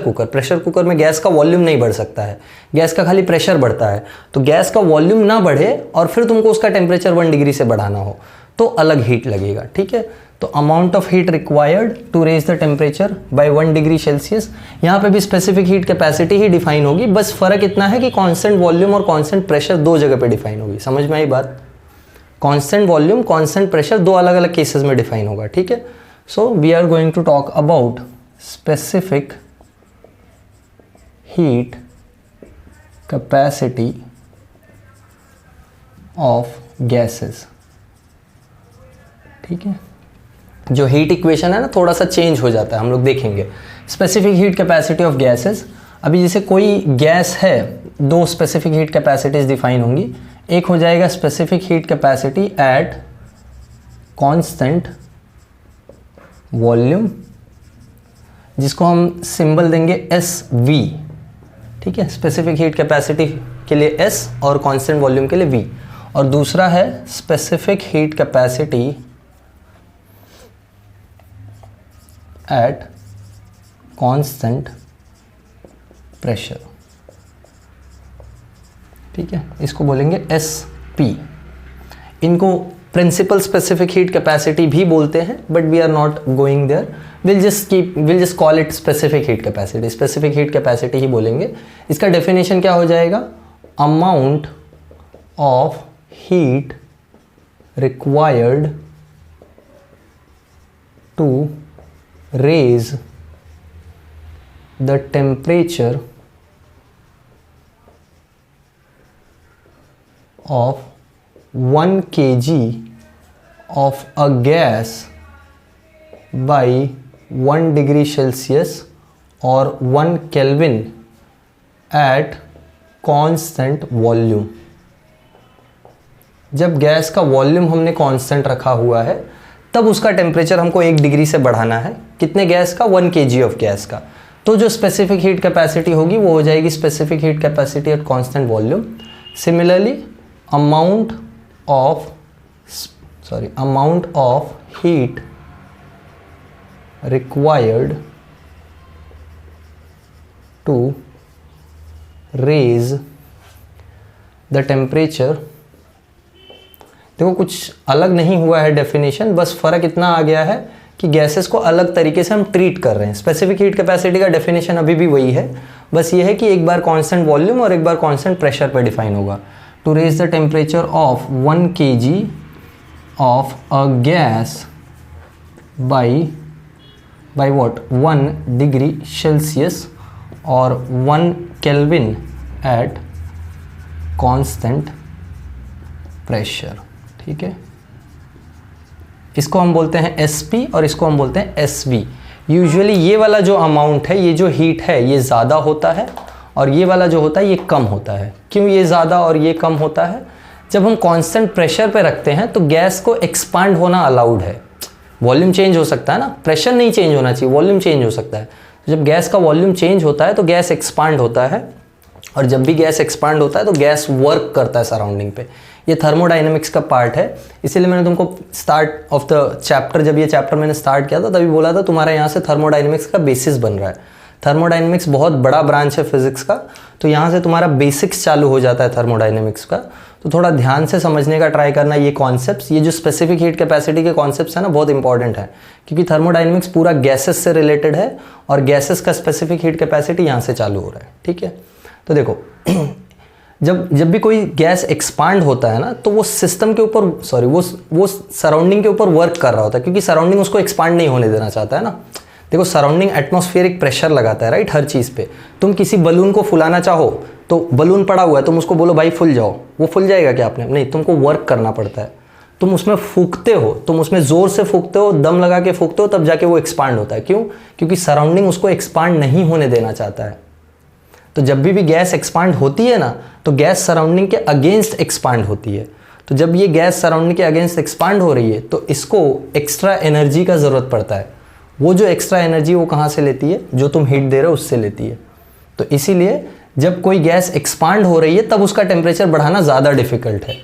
कुकर में गैस का वॉल्यूम नहीं बढ़ सकता है, गैस का खाली प्रेशर बढ़ता है। तो गैस का वॉल्यूम ना बढ़े और फिर तुमको उसका टेम्परेचर 1 डिग्री से बढ़ाना हो तो अलग हीट लगेगा, ठीक है। तो amount of heat required to raise the temperature by 1 degree celsius, यहाँ पे भी स्पेसिफिक हीट कैपेसिटी ही डिफाइन होगी, बस फर्क इतना है कि कांस्टेंट वॉल्यूम और कांस्टेंट प्रेशर दो जगह पे डिफाइन होगी। समझ में आई बात? कांस्टेंट वॉल्यूम कांस्टेंट प्रेशर दो अलग अलग केसेस में डिफाइन होगा, ठीक है। So we are going to talk about specific heat capacity of gases, ठीक है। जो हीट इक्वेशन है ना थोड़ा सा चेंज हो जाता है, हम लोग देखेंगे। Specific heat capacity of gases, अभी जैसे कोई गैस है, दो स्पेसिफिक हीट कैपेसिटीज डिफाइन होंगी। एक हो जाएगा specific heat capacity at constant volume, जिसको हम सिंबल देंगे SV, ठीक है। स्पेसिफिक हीट कैपेसिटी के लिए S और कांस्टेंट वॉल्यूम के लिए V। और दूसरा है specific heat capacity at constant pressure, ठीक है। इसको बोलेंगे SP। इनको प्रिंसिपल स्पेसिफिक हीट कैपेसिटी भी बोलते हैं, but we are not going there, will just call it specific heat capacity. Specific heat capacity ही बोलेंगे। इसका डेफिनेशन क्या हो जाएगा? Amount of heat required to raise the temperature of 1 kg of a gas by 1 degree Celsius or 1 Kelvin at constant volume। जब gas का volume हमने constant रखा हुआ है तब उसका टेम्परेचर हमको 1 डिग्री से बढ़ाना है। कितने गैस का? 1 kg ऑफ गैस का। तो जो स्पेसिफिक हीट कैपेसिटी होगी वो हो जाएगी specific heat capacity at constant volume. Similarly amount of heat required to raise the temperature, देखो कुछ अलग नहीं हुआ है डेफिनेशन, बस फर्क इतना आ गया है कि गैसेस को अलग तरीके से हम ट्रीट कर रहे हैं। स्पेसिफिक हीट कैपेसिटी का डेफिनेशन अभी भी वही है, बस ये है कि एक बार कांस्टेंट वॉल्यूम और एक बार कांस्टेंट प्रेशर पे डिफाइन होगा। To raise the temperature of 1 kg of a gas by what 1 degree Celsius और 1 केल्विन एट कांस्टेंट प्रेशर, ठीक है। इसको हम बोलते हैं SP और इसको हम बोलते हैं SV। यूजुअली ये वाला जो अमाउंट है, ये जो हीट है, ये ज़्यादा होता है और ये वाला जो होता है ये कम होता है। क्यों ये ज़्यादा और ये कम होता है? जब हम कांस्टेंट प्रेशर पे रखते हैं तो गैस को एक्सपांड होना अलाउड है। वॉल्यूम चेंज हो सकता है ना, प्रेशर नहीं चेंज होना चाहिए, वॉल्यूम चेंज हो सकता है। तो जब गैस का वॉल्यूम चेंज होता है तो गैस एक्सपांड होता है, और जब भी गैस एक्सपांड होता है तो गैस वर्क करता है सराउंडिंग पे। ये थर्मोडाइनमिक्स का पार्ट है, इसीलिए मैंने तुमको स्टार्ट ऑफ द चैप्टर, जब ये चैप्टर मैंने स्टार्ट किया था तभी बोला था तुम्हारा यहाँ से थर्मोडाइनमिक्स का बेसिस बन रहा है। थर्मोडाइनमिक्स बहुत बड़ा ब्रांच है फिजिक्स का, तो यहाँ से तुम्हारा बेसिक्स चालू हो जाता है थर्मोडाइनमिक्स का। तो थोड़ा ध्यान से समझने का ट्राई करना ये कॉन्सेप्ट्स, ये जो स्पेसिफिक हीट कैपेसिटी के कॉन्सेप्ट्स है ना, बहुत इंपॉर्टेंट है, क्योंकि थर्मोडाइनमिक्स पूरा गैसेस से रिलेटेड है और गैसेस का स्पेसिफिक हीट कैपेसिटी यहाँ से चालू हो रहा है, ठीक है। तो देखो जब भी कोई गैस एक्सपांड होता है ना, तो वो सिस्टम के ऊपर वो सराउंडिंग के ऊपर वर्क कर रहा होता है, क्योंकि सराउंडिंग उसको एक्सपांड नहीं होने देना चाहता है ना। देखो सराउंडिंग एटमॉस्फेरिक प्रेशर लगाता है, राइट, हर चीज़ पे। तुम किसी बलून को फुलाना चाहो तो बलून पड़ा हुआ है, तुम उसको बोलो भाई फुल जाओ, वो फुल जाएगा क्या? आपने नहीं, तुमको वर्क करना पड़ता है। तुम उसमें फूंकते हो, तुम उसमें ज़ोर से फूंकते हो, दम लगा के फूंकते हो, तब जाके वो एक्सपांड होता है। क्यों? क्योंकि सराउंडिंग उसको एक्सपांड नहीं होने देना चाहता है। तो जब भी गैस एक्सपांड होती है ना, तो गैस सराउंडिंग के अगेंस्ट एक्सपांड होती है। तो जब ये गैस सराउंडिंग के अगेंस्ट एक्सपांड हो रही है तो इसको एक्स्ट्रा एनर्जी का ज़रूरत पड़ता है। वो जो एक्स्ट्रा एनर्जी वो कहाँ से लेती है? जो तुम हीट दे रहे हो उससे लेती है। तो इसीलिए जब कोई गैस एक्सपांड हो रही है तब उसका टेम्परेचर बढ़ाना ज़्यादा डिफिकल्ट है,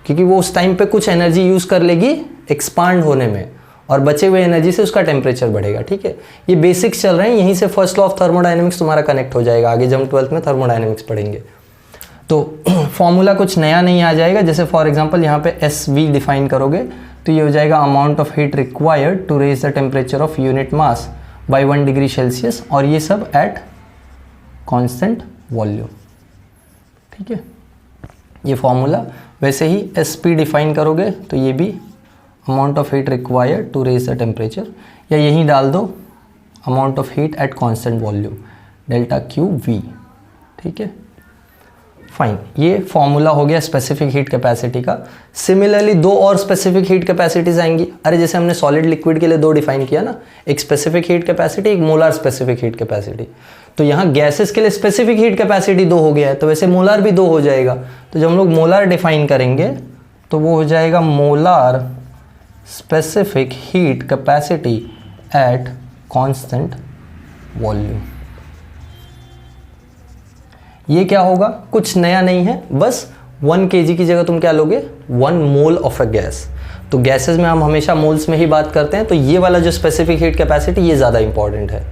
क्योंकि वो उस टाइम पे कुछ एनर्जी यूज़ कर लेगी एक्सपांड होने में, और बचे हुए एनर्जी से उसका टेम्परेचर बढ़ेगा। ठीक है, ये बेसिक्स चल रहे हैं, यहीं से फर्स्ट लॉ ऑफ थर्मोडायनेमिक्स तुम्हारा कनेक्ट हो जाएगा, आगे जब 12th में थर्मोडायनेमिक्स पढ़ेंगे तो फॉर्मूला कुछ नया नहीं आ जाएगा। जैसे फॉर एग्जांपल यहाँ पे SV डिफाइन करोगे तो ये हो जाएगा amount of heat required to raise the temperature of unit mass by 1 degree Celsius, और ये सब एट कांस्टेंट वॉल्यूम। ठीक है, ये फॉर्मूला। वैसे ही SP डिफाइन करोगे तो ये भी amount of heat required to raise the temperature, या यहीं डाल दो amount of heat at constant volume delta QV। ठीक है, फाइन, ये फॉर्मूला हो गया स्पेसिफिक हीट कैपेसिटी का। सिमिलरली दो और स्पेसिफिक हीट कैपेसिटीज आएंगी। अरे जैसे हमने सॉलिड लिक्विड के लिए दो डिफाइन किया ना, एक स्पेसिफिक हीट कैपेसिटी, एक मोलार स्पेसिफिक हीट कैपेसिटी। तो यहाँ गैसेस के लिए स्पेसिफिक हीट कैपेसिटी 2 हो गया है, तो वैसे मोलार भी 2 हो जाएगा। तो जब हम लोग मोलार डिफाइन करेंगे तो वो हो जाएगा molar specific heat capacity at constant volume. ये क्या होगा, कुछ नया नहीं है, बस 1 kg की जगह तुम क्या लोगे, 1 मोल ऑफ अ गैस। तो गैसेस में हम हमेशा मोल्स में ही बात करते हैं, तो ये वाला जो स्पेसिफिक हीट कैपेसिटी ये ज़्यादा इंपॉर्टेंट है,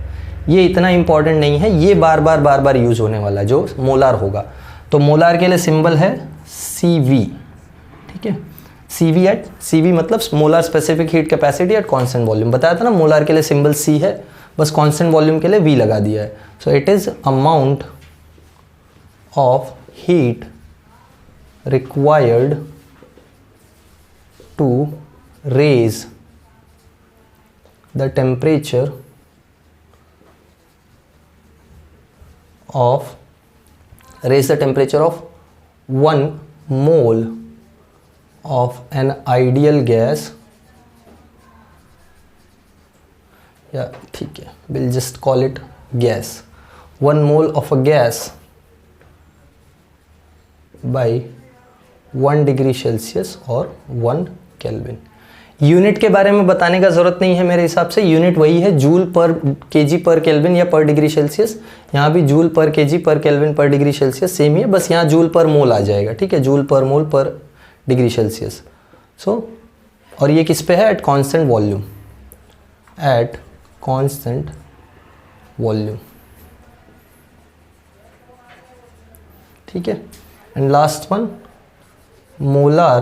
ये इतना इंपॉर्टेंट नहीं है, ये बार बार यूज होने वाला जो मोलार होगा। तो मोलार के लिए सिंबल है CV। ठीक है, CV मतलब molar specific heat capacity at constant volume. बताया था ना, मोलार के लिए सिंबल C है, बस कांस्टेंट वॉल्यूम के लिए V लगा दिया है। So it is amount of heat required to raise the temperature of 1 mole of an ideal gas, या ठीक है, we'll just call it gas, 1 mole of a gas by 1 degree Celsius और 1 kelvin. Unit के बारे में बताने का ज़रूरत नहीं है मेरे हिसाब से, यूनिट वही है, joule per kg per kelvin या पर डिग्री सेल्सियस। यहाँ भी joule per kg per kelvin पर डिग्री सेल्सियस सेम ही है, बस यहाँ जूल पर मोल आ जाएगा। ठीक है, जूल पर मोल पर डिग्री सेल्सियस। और ये किस पे है, eight constant volume, eight constant volume. ठीक है, and last one, molar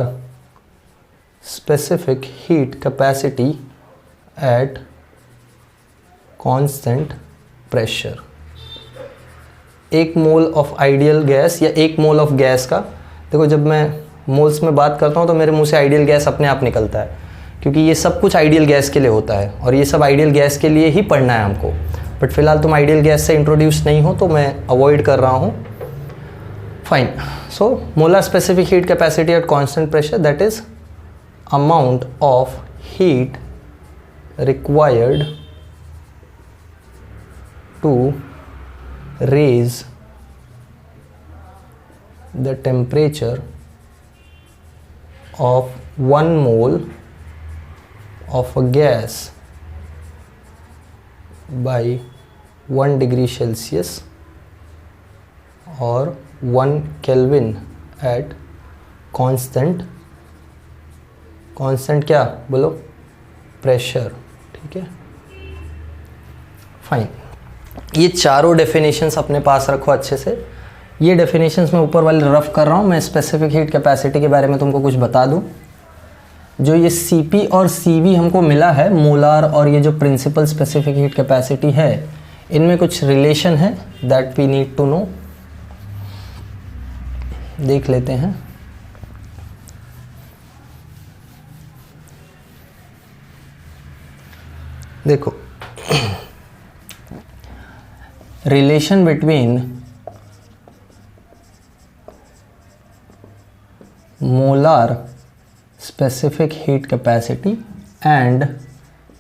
specific heat capacity at constant pressure। 1 mole of ideal gas या 1 मोल ऑफ गैस का, देखो जब मैं मोल्स में बात करता हूँ तो मेरे मुंह से आइडियल गैस अपने आप निकलता है, क्योंकि ये सब कुछ आइडियल गैस के लिए होता है और ये सब आइडियल गैस के लिए ही पढ़ना है हमको। बट फिलहाल तुम आइडियल गैस से इंट्रोड्यूस नहीं हो तो मैं अवॉइड कर रहा हूँ। Fine. So molar specific heat capacity at constant pressure, that is amount of heat required to raise the temperature of 1 mole of a gas by 1 degree Celsius और 1 kelvin at constant क्या बोलो, pressure. ठीक है, fine. ये चारों definitions अपने पास रखो अच्छे से। ये डेफिनेशंस मैं ऊपर वाले रफ कर रहा हूँ, मैं स्पेसिफिक हीट कैपेसिटी के बारे में तुमको कुछ बता दूँ। जो ये CP और CV हमको मिला है, मोलार और ये जो प्रिंसिपल स्पेसिफिक हीट कैपेसिटी है, इनमें कुछ रिलेशन है that we need to know. देख लेते हैं। देखो, relation between molar specific heat capacity and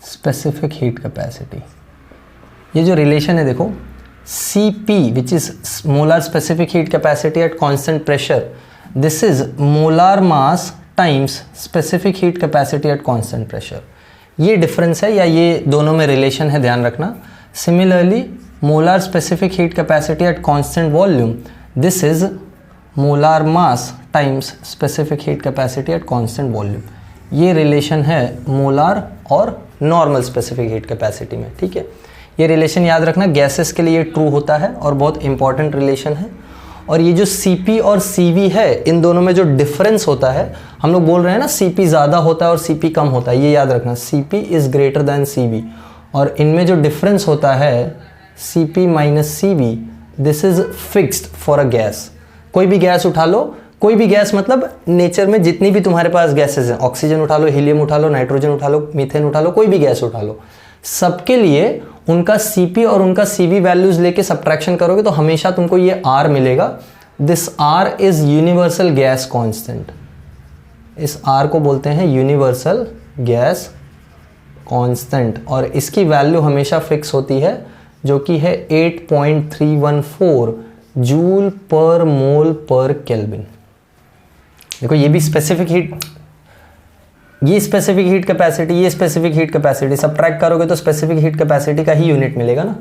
specific heat capacity, ये जो रिलेशन है देखो, CP which is molar specific heat capacity at constant pressure, this is molar mass times specific heat capacity at constant pressure। ये difference है या ये दोनों में रिलेशन है, ध्यान रखना। Similarly molar specific heat capacity at constant volume, this is molar mass times specific heat capacity at constant volume. ये रिलेशन है मोलार और नॉर्मल स्पेसिफिक हीट कैपेसिटी में, ठीक है। ये रिलेशन याद रखना, गैसेस के लिए ट्रू होता है और बहुत इंपॉर्टेंट रिलेशन है। और ये जो Cp और Cv है, इन दोनों में जो डिफरेंस होता है, हम लोग बोल रहे हैं ना Cp ज़्यादा होता है और Cp कम होता है, ये याद रखना, Cp is greater than Cv। और इनमें जो डिफरेंस होता है Cp minus Cv, this is fixed for a gas. कोई भी गैस उठा लो, कोई भी गैस मतलब नेचर में जितनी भी तुम्हारे पास गैसेज हैं, ऑक्सीजन उठा लो, हीलियम उठा लो, नाइट्रोजन उठा लो, मीथेन उठा लो, कोई भी गैस उठा लो, सबके लिए उनका Cp और उनका Cv वैल्यूज लेके सब्ट्रैक्शन करोगे तो हमेशा तुमको ये R मिलेगा। This R is universal gas constant. इस R को बोलते हैं यूनिवर्सल गैस कांस्टेंट और इसकी वैल्यू हमेशा फिक्स होती है, जो कि है 8.314 जूल पर मोल पर केल्विन। देखो ये भी स्पेसिफिक हीट, ये स्पेसिफिक हीट कैपेसिटी, ये स्पेसिफिक हीट कैपेसिटी सब्ट्रैक्ट करोगे तो स्पेसिफिक हीट कैपेसिटी का ही यूनिट मिलेगा ना।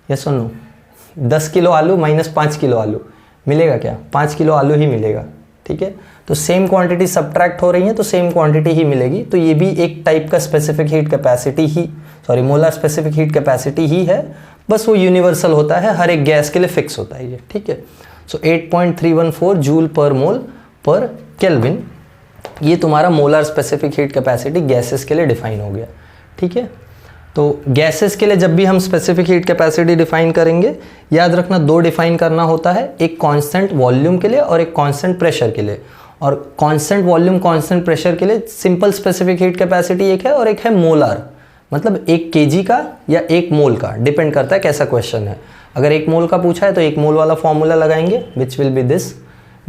यस और नो? 10 किलो आलू माइनस 5 किलो आलू मिलेगा क्या? 5 किलो आलू ही मिलेगा, ठीक है। तो सेम क्वांटिटी सब्ट्रैक्ट हो रही है तो सेम क्वांटिटी ही मिलेगी। तो ये भी एक टाइप का स्पेसिफिक हीट कैपेसिटी ही, sorry molar specific heat capacity ही है, बस वो यूनिवर्सल होता है, हर एक गैस के लिए फिक्स होता है ये, ठीक है। सो 8.314 जूल पर मोल पर केल्विन, ये तुम्हारा molar specific heat capacity gases के लिए डिफाइन हो गया, ठीक है। तो गैसेस के लिए जब भी हम स्पेसिफिक हीट कैपेसिटी डिफाइन करेंगे, याद रखना 2 डिफाइन करना होता है, एक कांस्टेंट वॉल्यूम के लिए और एक कांस्टेंट प्रेशर के लिए। और कांस्टेंट वॉल्यूम कांस्टेंट प्रेशर के लिए सिंपल स्पेसिफिक हीट कैपेसिटी एक है और एक है मोलर, मतलब 1 kg का या 1 मोल का, डिपेंड करता है कैसा क्वेश्चन है। अगर 1 मोल का पूछा है तो 1 मोल वाला फॉर्मूला लगाएंगे, which will be this.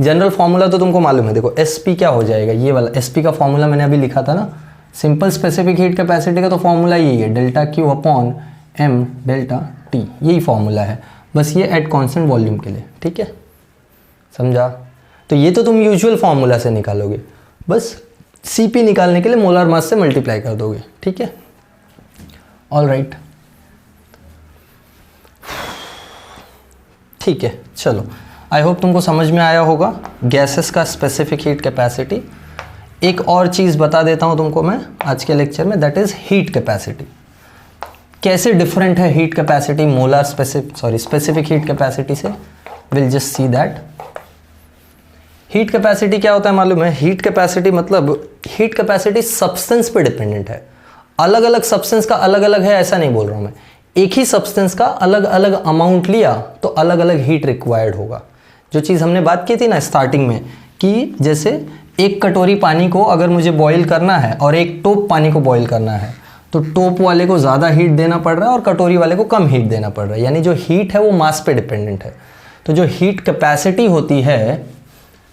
General formula तो तुमको मालूम है, देखो SP क्या हो जाएगा, ये वाला SP का फॉर्मूला मैंने अभी लिखा था ना। सिंपल स्पेसिफिक हीट कैपेसिटी का तो फॉर्मूला यही है, delta Q upon M delta T, यही फॉर्मूला है, बस ये एट कांस्टेंट वॉल्यूम के लिए, ठीक है, समझा। तो ये तो तुम यूजुअल फॉर्मूला से निकालोगे, बस Cp निकालने के लिए मोलर मास से मल्टीप्लाई कर दोगे, ठीक है। ऑल राइट, ठीक है, चलो आई होप तुमको समझ में आया होगा गैसेस का स्पेसिफिक हीट कैपेसिटी। एक और चीज़ बता देता हूँ तुमको मैं आज के लेक्चर में, दैट इज़ हीट कैपेसिटी। कैसे डिफरेंट है heat capacity molar specific heat capacity से, will just see that. Heat capacity क्या होता है मालूम है? हीट कैपेसिटी मतलब हीट कैपेसिटी सब्सटेंस पे डिपेंडेंट है। अलग अलग सब्सटेंस का अलग अलग है ऐसा नहीं बोल रहा हूँ मैं, एक ही सब्सटेंस का अलग अलग अमाउंट लिया तो अलग अलग हीट रिक्वायर्ड होगा। जो चीज़ हमने बात की थी ना स्टार्टिंग में, कि जैसे 1 कटोरी पानी को अगर मुझे बॉईल करना है और 1 टोप पानी को बॉईल करना है, तो टोप वाले को ज़्यादा हीट देना पड़ रहा है और कटोरी वाले को कम हीट देना पड़ रहा है, यानी जो हीट है वो मास पे डिपेंडेंट है। तो जो हीट कैपेसिटी होती है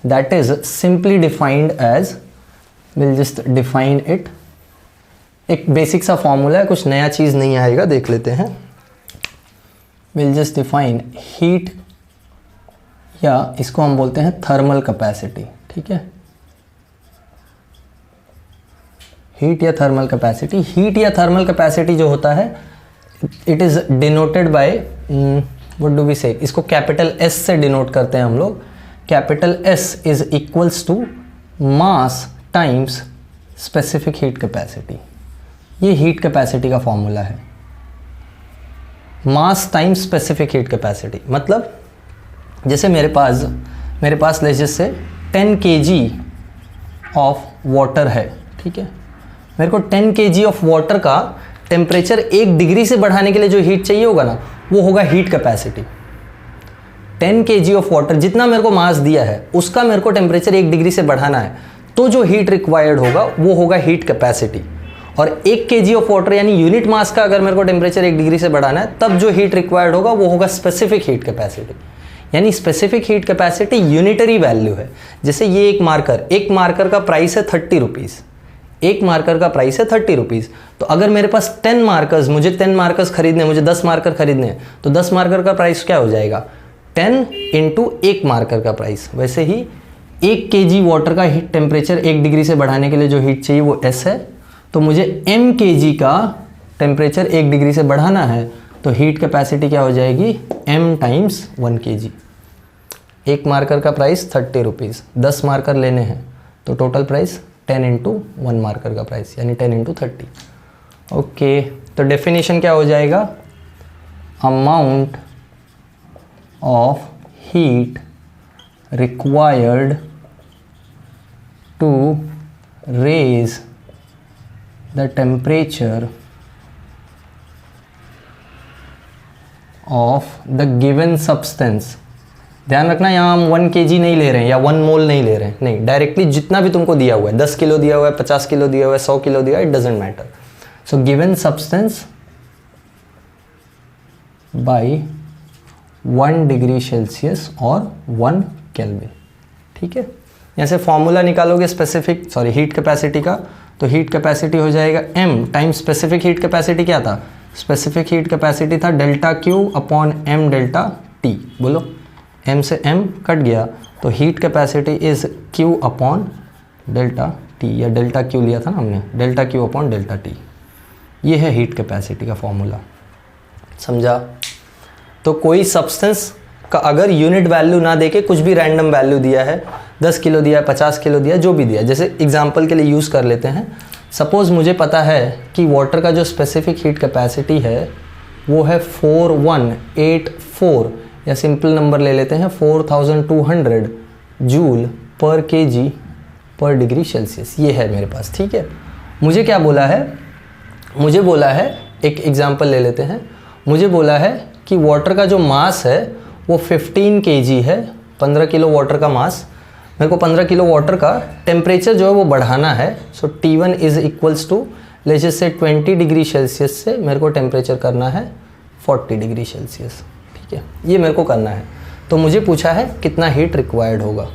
that is simply defined as, will just define it, एक बेसिक सा फॉर्मूला है, कुछ नया चीज़ नहीं आएगा, देख लेते हैं। विल जस्ट डिफाइन हीट, या इसको हम बोलते हैं थर्मल कैपेसिटी, ठीक है। हीट या थर्मल कैपेसिटी, हीट या थर्मल कैपेसिटी जो होता है, it is denoted by, what do we say, इसको कैपिटल S से डिनोट करते हैं हम लोग। Capital S is equals to mass times specific heat capacity. ये हीट कैपेसिटी का फॉर्मूला है, mass times specific heat capacity. मतलब जैसे मेरे पास let's just say 10 kg of water है, ठीक है। मेरे को 10 kg ऑफ वाटर का टेम्परेचर 1 डिग्री से बढ़ाने के लिए जो हीट चाहिए होगा ना, वो होगा heat capacity. 10 kg of water, जितना मेरे को मास दिया है उसका मेरे को टेम्परेचर 1 डिग्री से बढ़ाना है, तो जो हीट रिक्वायर्ड होगा वो होगा हीट कैपेसिटी। और 1 kg ऑफ वाटर यानी यूनिट मास का अगर मेरे को टेम्परेचर 1 डिग्री से बढ़ाना है, तब जो हीट रिक्वायर्ड होगा वो होगा स्पेसिफिक हीट कैपेसिटी। यानी specific heat capacity unitary value है। जैसे ये एक मार्कर का प्राइस है 30 रुपीज़, एक मार्कर का प्राइस है 30 रुपीज़। तो अगर मेरे पास 10 मार्कर्स, मुझे 10 मार्कर्स खरीदने, मुझे 10 मार्कर खरीदने हैं, तो 10 मार्कर का प्राइस क्या हो जाएगा? 10 इंटू 1 मार्कर का प्राइस। वैसे ही 1 kg वाटर का हीट टेम्परेचर 1 डिग्री से बढ़ाने के लिए जो हीट चाहिए वो S है। तो मुझे m kg का टेम्परेचर 1 डिग्री से बढ़ाना है, तो हीट कैपेसिटी क्या हो जाएगी? m times 1 kg। एक मार्कर का प्राइस 30 रुपीज़, 10 मार्कर लेने हैं तो टोटल प्राइस 10 इंटू 1 मार्कर का प्राइस, यानी 10 इंटू 30। ओके, तो डेफिनेशन क्या हो जाएगा, amount of heat required to raise the temperature of the given substance. ध्यान रखना यहाँ हम 1 kg नहीं ले रहे हैं या 1 मोल नहीं ले रहे हैं, नहीं, डायरेक्टली जितना भी तुमको दिया हुआ है, 10 किलो दिया हुआ है, 50 किलो दिया हुआ है, 100 किलो दिया है, it doesn't matter. So given substance by 1 degree Celsius और 1 केल्विन। ठीक है, यहाँ से फॉर्मूला निकालोगे स्पेसिफिक हीट कैपेसिटी का, तो हीट कैपेसिटी हो जाएगा m time specific heat capacity. क्या था, स्पेसिफिक हीट कैपेसिटी था delta Q upon m delta T। बोलो, m से m कट गया तो heat capacity is Q upon delta T, या डेल्टा Q लिया था ना हमने, delta Q upon delta T। ये है हीट कैपेसिटी का फॉर्मूला, समझा। तो कोई सब्सटेंस का अगर यूनिट वैल्यू ना देके कुछ भी रैंडम वैल्यू दिया है, 10 किलो दिया, 50 किलो दिया, जो भी दिया, जैसे एग्जांपल के लिए यूज़ कर लेते हैं। सपोज़ मुझे पता है कि वाटर का जो स्पेसिफिक हीट कैपेसिटी है वो है 4184, या सिंपल नंबर ले लेते हैं 4200 joule per kg per degree Celsius. ये है मेरे पास, ठीक है। मुझे क्या बोला है, मुझे बोला है, एक एग्जांपल ले लेते हैं, मुझे बोला है कि वाटर का जो मास है वो 15 kg है, 15 किलो वाटर का मास। मेरे को 15 किलो वाटर का टेम्परेचर जो है वो बढ़ाना है। So T1 is equals to, let's say 20 degree Celsius से मेरे को टेम्परेचर करना है 40 डिग्री सेल्सियस। ठीक है, ये मेरे को करना है। तो मुझे पूछा है कितना हीट रिक्वायर्ड होगा,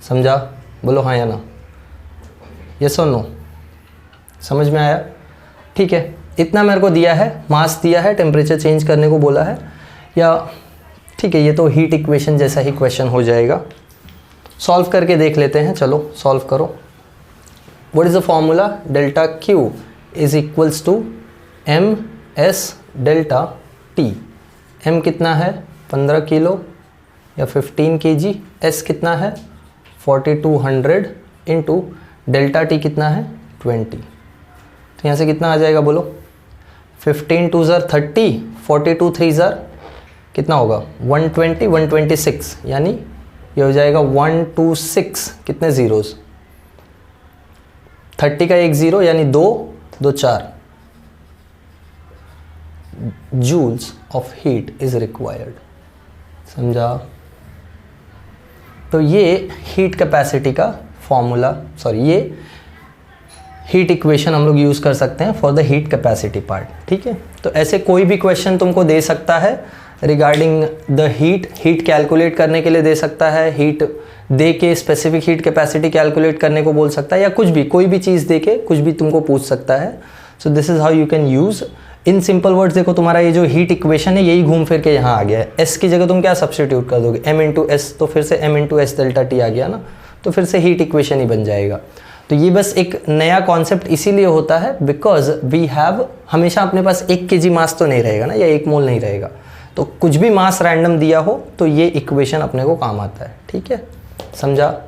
समझा। बोलो हाँ या ना, यस और नो, समझ में आया। ठीक है, इतना मेरे को दिया है, मास दिया है, टेम्परेचर चेंज करने को बोला है, या ठीक है, ये तो हीट इक्वेशन जैसा ही क्वेश्चन हो जाएगा। सॉल्व करके देख लेते हैं, चलो सॉल्व करो। What is the formula, delta Q is equals to M S delta T। m कितना है 15 किलो या 15 kg, s कितना है 4200 इंटू डेल्टा T कितना है 20। तो यहाँ से कितना आ जाएगा बोलो, 15 2 ज़र 30, 42 3 ज़र कितना होगा 120, 126, यानी ये हो जाएगा 126, कितने ज़ीरोज़, 30 का एक ज़ीरो यानी 2 2 4 joules of heat is required, समझा। तो ये हीट कैपेसिटी का फॉर्मूला, ये हीट इक्वेशन हम लोग यूज़ कर सकते हैं for the heat capacity part. ठीक है, तो ऐसे कोई भी क्वेश्चन तुमको दे सकता है रिगार्डिंग द हीट कैलकुलेट करने के लिए दे सकता है, हीट दे के स्पेसिफिक हीट कैपेसिटी कैलकुलेट करने को बोल सकता है, या कुछ भी, कोई भी चीज़ दे के कुछ भी तुमको पूछ सकता है। So this is how you can use in simple words. देखो तुम्हारा ये जो हीट इक्वेशन है यही घूम फिर के यहाँ आ गया है। एस की जगह तुम क्या सब्स्टिट्यूट कर दोगे, m इंटू एस, तो फिर से m into S delta T आ गया ना, तो फिर से हीट इक्वेशन ही बन जाएगा। तो ये बस एक नया कॉन्सेप्ट इसीलिए होता है बिकॉज वी हैव, हमेशा अपने पास 1 kg मास तो नहीं रहेगा ना, या 1 मोल नहीं रहेगा, तो कुछ भी मास रैंडम दिया हो तो ये इक्वेशन अपने को काम आता है। ठीक है, समझा।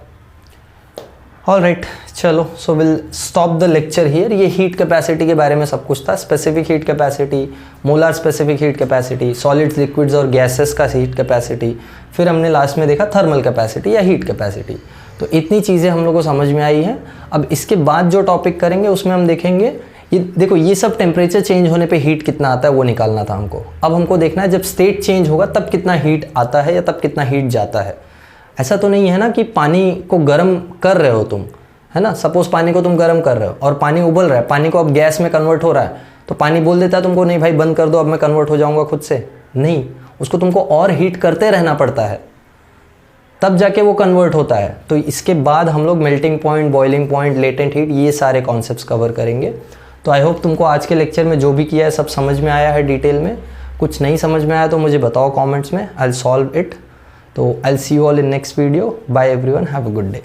ऑलराइट, चलो, so will stop the lecture here. ये हीट कैपेसिटी के बारे में सब कुछ था, specific heat capacity, molar specific heat capacity, solids, liquids और गैसेस का हीट कैपेसिटी, फिर हमने लास्ट में देखा थर्मल कैपेसिटी या हीट कैपेसिटी। तो इतनी चीज़ें हम लोग को समझ में आई हैं। अब इसके बाद जो टॉपिक करेंगे उसमें हम देखेंगे, ये देखो, ये सब टेम्परेचर चेंज होने पे हीट कितना आता है वो निकालना था हमको। अब हमको देखना है जब स्टेट चेंज होगा तब कितना हीट आता है या तब कितना हीट जाता है। ऐसा तो नहीं है ना कि पानी को गर्म कर रहे हो तुम, है ना, सपोज़ पानी को तुम गर्म कर रहे हो और पानी उबल रहा है, पानी को अब गैस में कन्वर्ट हो रहा है, तो पानी बोल देता है तुमको नहीं भाई बंद कर दो, अब मैं कन्वर्ट हो जाऊँगा खुद से। नहीं, उसको तुमको और हीट करते रहना पड़ता है, तब जाके वो कन्वर्ट होता है। तो इसके बाद हम लोग melting point, boiling point, latent heat, ये सारे कॉन्सेप्ट्स कवर करेंगे। तो आई होप तुमको आज के लेक्चर में जो भी किया है सब समझ में आया है डिटेल में। कुछ नहीं समझ में आया तो मुझे बताओ कमेंट्स में, आई विल सॉल्व इट। तो I will see you all in next video. Bye everyone, have a good day.